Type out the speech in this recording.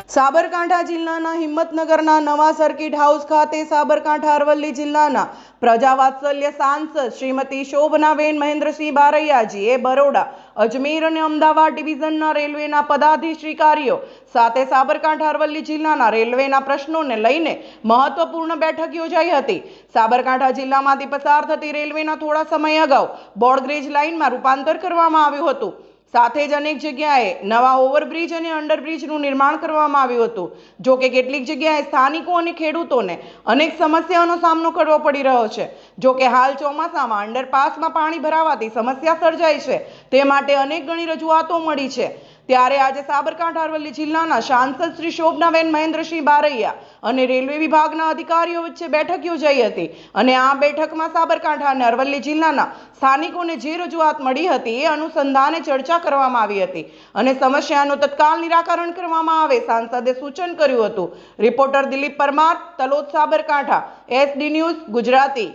સાબરકાંઠા જિલ્લાના હિંમતનગરના નવા circuit house ખાતે સાબરકાંઠા અરવલ્લી જિલ્લાના પ્રજાવાત્સલ્ય સાંસદ શ્રીમતી શોભનાબેન મહેન્દ્રસિંહ બારૈયાજીએ બરોડા, અજમેર અને અમદાવાદ ડિવિઝનના રેલવેના પદાધિકારીઓ સાથે સાબરકાંઠા અરવલ્લી જિલ્લાના રેલવેના પ્રશ્નોને લઈને મહત્વપૂર્ણ બેઠક યોજાઈ હતી. સાબરકાંઠા જિલ્લામાંથી પસાર થતી રેલવેના થોડા સમય અગાઉ બ્રોડગેજ લાઇનમાં રૂપાંતર કરવામાં આવ્યું હતું. સાથે જ અનેક જગ્યાએ નવા ઓવરબ્રિજ અને અંડરબ્રિજનું નિર્માણ કરવામાં આવ્યું હતું. જો કે કેટલીક જગ્યાએ સ્થાનિકો અને ખેડૂતોને અનેક સમસ્યાઓનો સામનો કરવો પડી રહ્યો છે. જો કે હાલ ચોમાસામાં અંડરપાસમાં પાણી ભરાવાથી સમસ્યા સર્જાઈ છે, તે માટે અનેક ગણી રજૂઆતો મળી છે. ત્યારે આજે સાબરકાંઠા અરવલ્લી જિલ્લાના સાંસદ શ્રી શોભનાબેન મહેન્દ્રસિંહ બારૈયા અને રેલવે વિભાગના અધિકારીઓ વચ્ચે બેઠક યોજાઈ હતી અને આ બેઠકમાં સાબરકાંઠા અને અરવલ્લી જિલ્લાના સ્થાનિકોને જે રજૂઆત મળી હતી એ અનુસંધાને ચર્ચા કરવામાં આવી હતી અને સમસ્યાનું તત્કાલ નિરાકરણ કરવામાં આવે સાંસદે સૂચન કર્યું હતું. Reporter Dilip Parmar, Talod, Sabarkantha, SD news Gujarati.